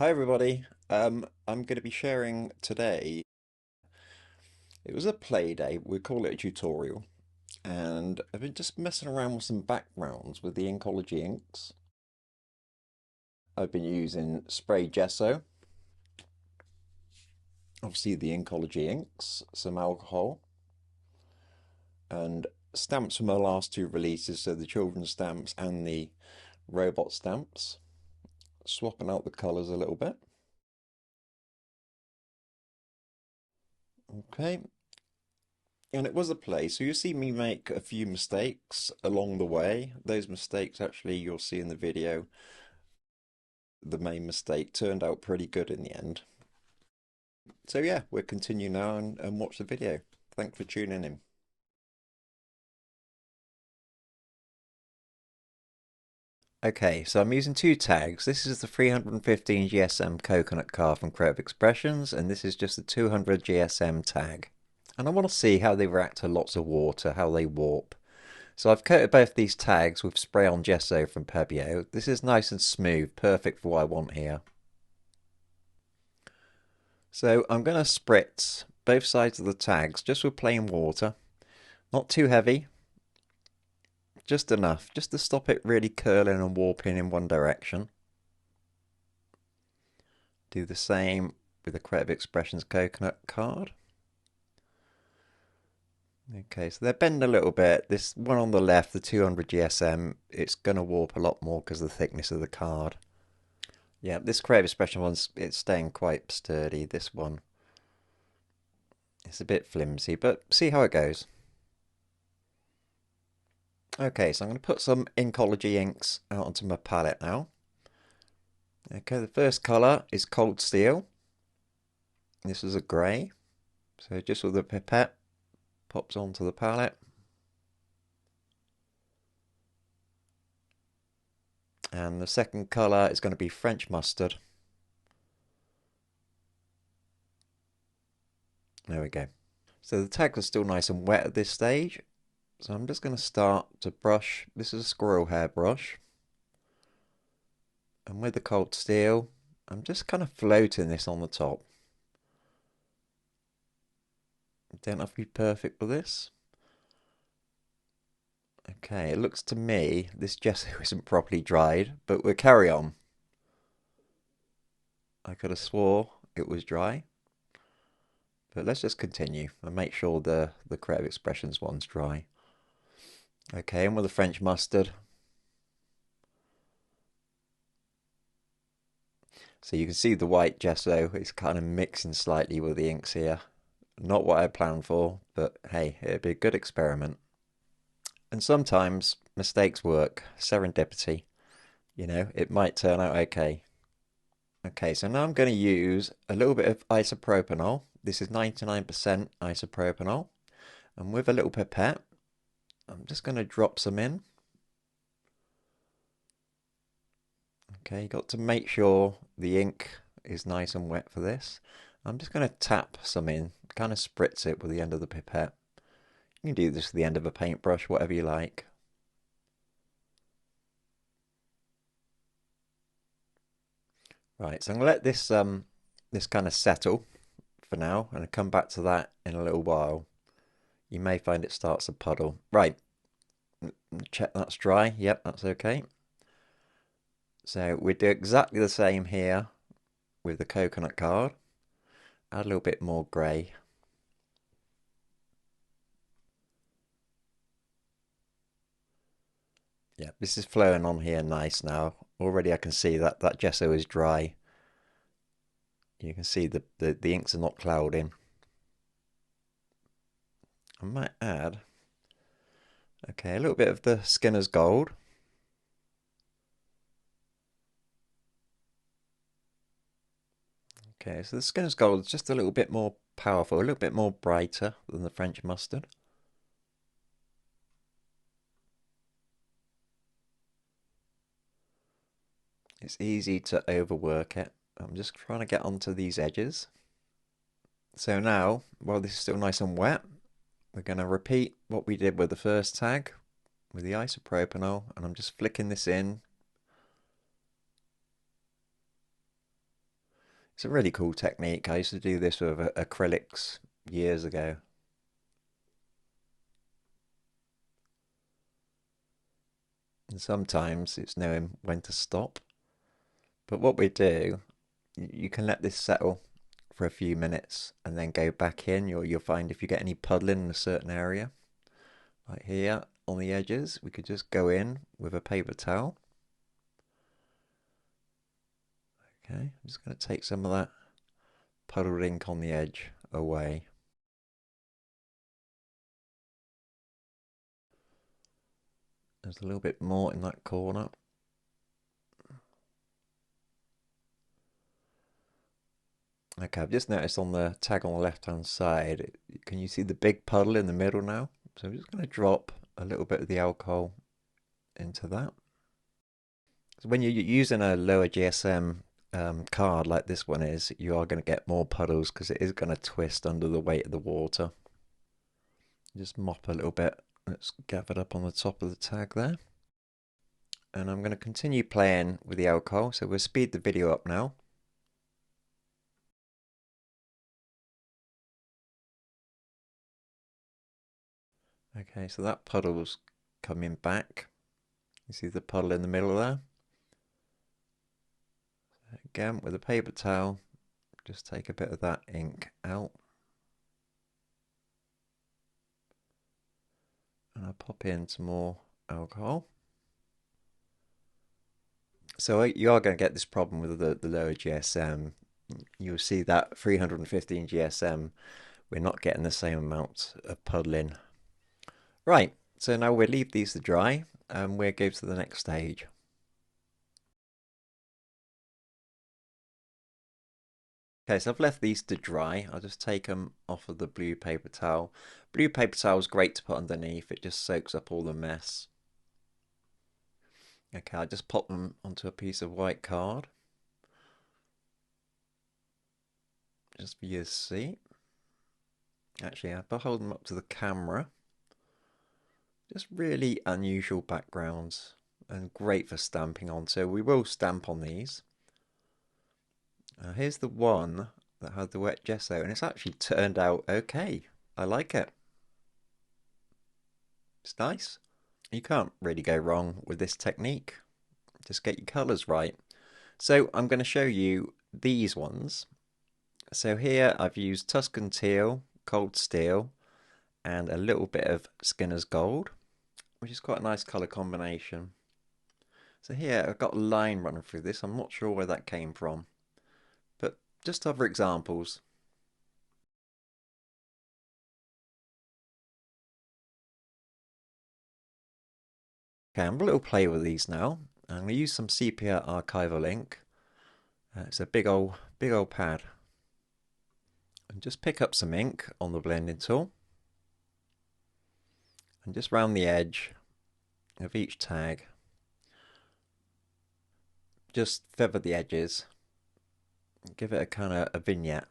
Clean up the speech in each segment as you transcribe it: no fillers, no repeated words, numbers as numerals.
Hi everybody. I'm going to be sharing today. It was a play day. We call it a tutorial, and I've been just messing around with some backgrounds with the Ink-ology inks. I've been using spray gesso, obviously the Ink-ology inks, some alcohol, and stamps from the last two releases, so the children's stamps and the robot stamps. Swapping out the colours a little bit. Okay, and it was a play, so you see me make a few mistakes along the way. Those mistakes actually you'll see in the video. The main mistake turned out pretty good in the end. So yeah, we'll continue now and watch the video. Thanks for tuning in. Okay, so I'm using two tags. This is the 315 GSM coconut card from Creative Expressions, and this is just the 200 GSM tag. And I want to see how they react to lots of water, how they warp. So I've coated both these tags with spray on gesso from Pebeo. This is nice and smooth, perfect for what I want here. So I'm going to spritz both sides of the tags just with plain water. Not too heavy, just enough, just to stop it really curling and warping in one direction. Do the same with the Creative Expressions coconut card. Okay, so they bend a little bit. This one on the left, the 200 GSM, it's going to warp a lot more because of the thickness of the card. Yeah, this Creative Expression one's it's staying quite sturdy. This one, it's a bit flimsy, but see how it goes. Okay, so I'm going to put some Ink-ology inks out onto my palette now. Okay, the first colour is Cold Steel. This is a grey. So just with a pipette, pops onto the palette. And the second colour is going to be French Mustard. There we go. So the tags are still nice and wet at this stage. So I'm just going to start to brush. This is a squirrel hair brush. And with the Cold Steel, I'm just kind of floating this on the top. Don't have to be perfect with this. Okay, it looks to me this gesso isn't properly dried, but we'll carry on. I could have swore it was dry. But let's just continue and make sure the Creative Expressions one's dry. Okay, and with the French mustard. So you can see the white gesso is kind of mixing slightly with the inks here. Not what I planned for, but hey, it'd be a good experiment. And sometimes mistakes work, serendipity. You know, it might turn out okay. Okay, so now I'm going to use a little bit of isopropanol. This is 99% isopropanol. And with a little pipette, I'm just going to drop some in. Okay, got to make sure the ink is nice and wet for this. I'm just going to tap some in, kind of spritz it with the end of the pipette. You can do this with the end of a paintbrush, whatever you like. Right, so I'm going to let this kind of settle for now, and I'll come back to that in a little while. You may find it starts to puddle. Right, check that's dry. Yep, that's okay. So we do exactly the same here with the coconut card. Add a little bit more grey. Yeah, this is flowing on here nice now. Already I can see that that gesso is dry. You can see the inks are not clouding. I might add, okay, a little bit of the Skinner's Gold. Okay, so the Skinner's Gold is just a little bit more powerful, a little bit more brighter than the French Mustard. It's easy to overwork it. I'm just trying to get onto these edges. So now, while this is still nice and wet, we're going to repeat what we did with the first tag with the isopropanol, and I'm just flicking this in. It's a really cool technique. I used to do this with acrylics years ago. And sometimes it's knowing when to stop. But what we do, you can let this settle for a few minutes and then go back in. You'll find if you get any puddling in a certain area, like here on the edges, we could just go in with a paper towel. Okay, I'm just going to take some of that puddled ink on the edge away. There's a little bit more in that corner. Okay, I've just noticed on the tag on the left hand side, can you see the big puddle in the middle now? So I'm just going to drop a little bit of the alcohol into that. So when you're using a lower GSM card like this one is, you are going to get more puddles because it is going to twist under the weight of the water. Just mop a little bit that's gathered up on the top of the tag there. And I'm going to continue playing with the alcohol, so we'll speed the video up now. Okay, so that puddle's coming back. You see the puddle in the middle there? Again, with a paper towel, just take a bit of that ink out. And I'll pop in some more alcohol. So you are going to get this problem with the lower GSM. You'll see that 315 GSM, we're not getting the same amount of puddling. Right, so now we'll leave these to dry and we'll go to the next stage. Okay, so I've left these to dry. I'll just take them off of the blue paper towel. Blue paper towel is great to put underneath. It just soaks up all the mess. Okay, I'll just pop them onto a piece of white card. Just for you to see. Actually, if I hold them up to the camera, just really unusual backgrounds and great for stamping on. So we will stamp on these. Here's the one that had the wet gesso, and it's actually turned out okay. I like it. It's nice. You can't really go wrong with this technique. Just get your colours right. So I'm going to show you these ones. So here I've used Tuscan Teal, Cold Steel, and a little bit of Skinner's Gold, which is quite a nice colour combination. So here I've got a line running through this. I'm not sure where that came from, but just other examples. Okay, I'm a little play with these now. I'm going to use some sepia archival ink. It's a big old pad. And just pick up some ink on the blending tool. And just round the edge of each tag, just feather the edges. Give it a kind of a vignette.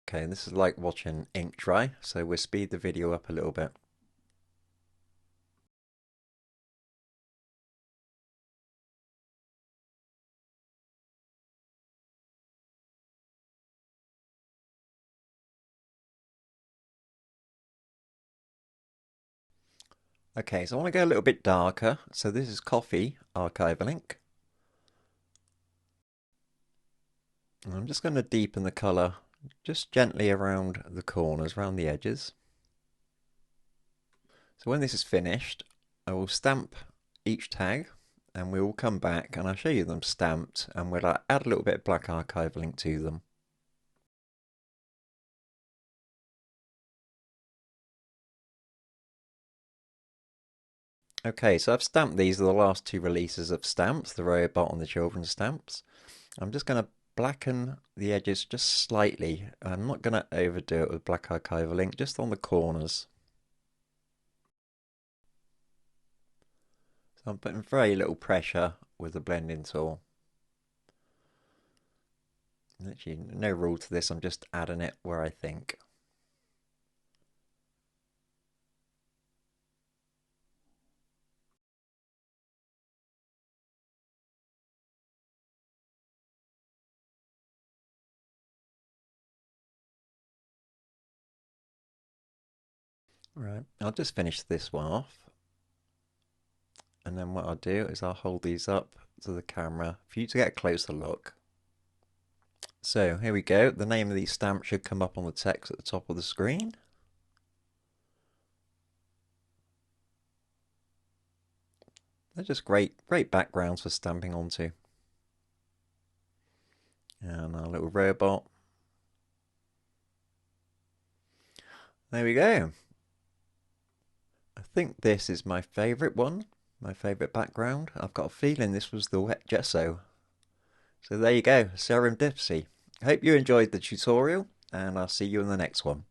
Okay, this is like watching ink dry, so we'll speed the video up a little bit. Okay, so I want to go a little bit darker, so this is Coffee Archival ink. And I'm just going to deepen the colour just gently around the corners, around the edges. So when this is finished, I will stamp each tag and we will come back and I'll show you them stamped and we'll add a little bit of black archival ink to them. Okay, so I've stamped these are the last two releases of stamps, the robot and the children's stamps. I'm just going to blacken the edges just slightly. I'm not going to overdo it with black archival ink, just on the corners. So I'm putting very little pressure with the blending tool. Actually, no rule to this, I'm just adding it where I think. Right, I'll just finish this one off. And then what I'll do is I'll hold these up to the camera for you to get a closer look. So here we go. The name of these stamps should come up on the text at the top of the screen. They're just great backgrounds for stamping onto. And our little robot. There we go. I think this is my favourite one, my favourite background. I've got a feeling this was the wet gesso. So there you go, serendipity. I hope you enjoyed the tutorial, and I'll see you in the next one.